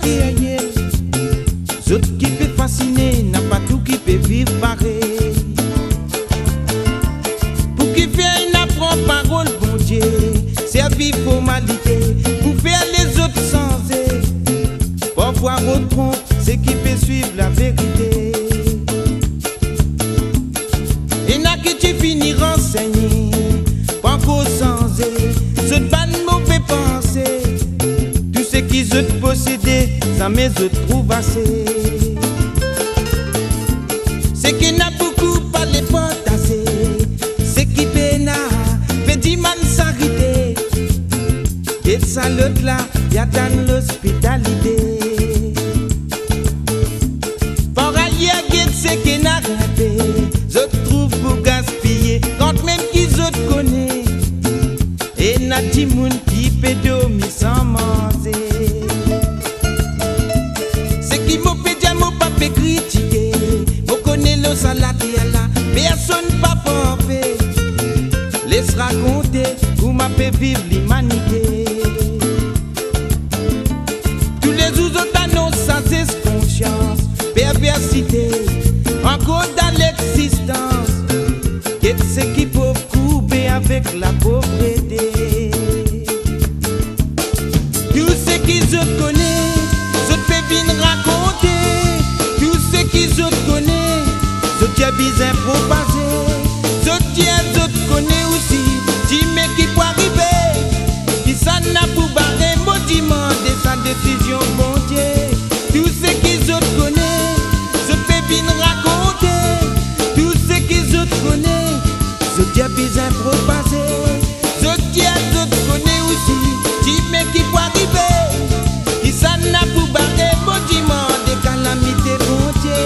matériel. Zot qui peut fasciner, n'a pas tout qui peut vivre pareil. Pour qui fait une apprend parole, bon Dieu, servir formalité, pour faire les autres sensés. Parfois on trompe, c'est qui peut suivre la vérité. Et n'a que tu finis renseigné, pas qu'au sensé, ce pas de mauvais pensée. Tout ce qu'ils ont possédé, ça me trouve assez. C'est qu'il n'a beaucoup pas les potassés, c'est qui péna, fait dit man s'arrêter. Et ça l'autre là, y'a dans l'hospitalité. Pour ailleurs, c'est qu'il n'a raté, je trouve pour gaspiller, quand même qu'ils autres connaissent. Et n'a dit moun qui peut dormir sans manger. C'est qui m'a fait dire, m'a pas fait critiquer. Vous connaissez le salade et là, personne pas parfait. Laisse raconter, vous m'a fait vivre l'humanité. Tous les autres annoncent sans conscience, perversité, encore dans l'existence. Qu'est-ce qui peut couper avec la pauvreté? Tout ce qu'ils ont connaissent, je te fais bien raconter. Tout ce qu'ils ont connaissent, je te bien propager. Je te connais aussi, dis mais qui peut arriver. Qui s'en a pour barrer, maudiment de sa décision, bon Dieu. Tout ce qu'ils ont connaissent, je te fais bien raconter. Tout ce qu'ils ont connaissent, je te bien propager. Je te connais aussi, dis mais qui peut arriver. Qui s'en a pour barrer, maudiment de calamités, bon Dieu.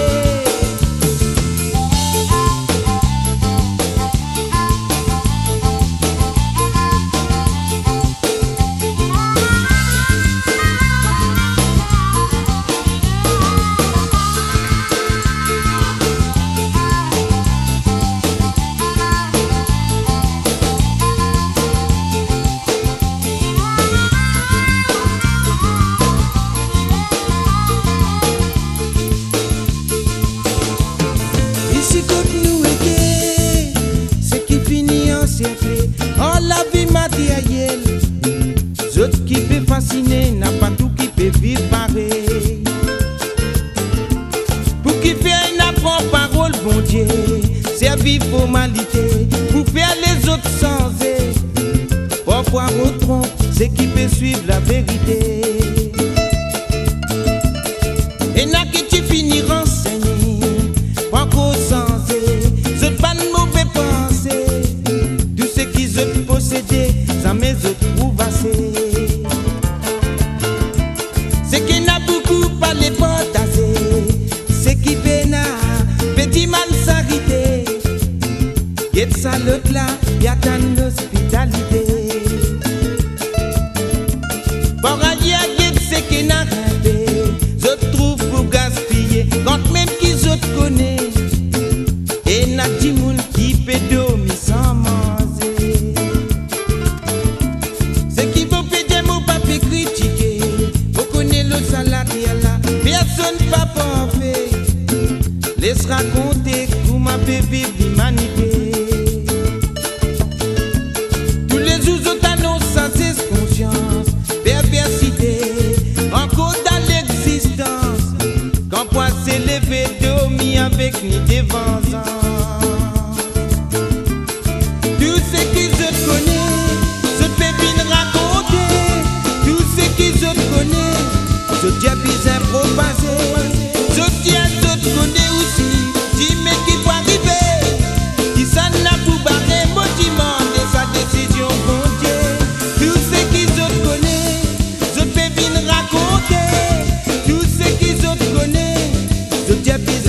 Oh la vie matérielle, zot qui peut fasciner, n'a pas tout qui peut vivre pareil. Pour qui fait une apprend parole, bon Dieu, servir formalité, pour faire les autres sensés. Parfois on trompe, c'est qui peut suivre la vérité. Et n'a que tu finis renseigné, pas qu'au sensé, zot pas de mauvais pensée. Posséder, ça me trouve assez. C'est qu'il n'a beaucoup pas les potassés, c'est qui péna, petit man s'arrêter. Y'a ça l'autre là, y'a dans l'hospitalité. Pour ailleurs, c'est qu'il n'a raté, je trouve pour gaspiller, quand même qu'ils autres connaissent. Et n'a dit moun qui peut dormir sans manger. Critiquer, vous connaissez le salade et là, personne pas parfait. Laisse raconter que vous m'avez vivre l'humanité. Tous les autres annoncent sans conscience, perversité, encore dans l'existence. Quand point s'élever, dormir avec ni dévengeance. Tout ce qu'ils se connaissent, je te fais bien raconter. Tout ce qu'ils ont connaissent, je tiens bien propager. Je tiens te connais aussi, dis mais qui peut arriver. Qui s'en a pour barrer, maudiment de sa décision, bon Dieu. Tout ce qu'ils ont connaissent, je te fais bien raconter. Tout ce qu'ils ont connaissent, je tiens bien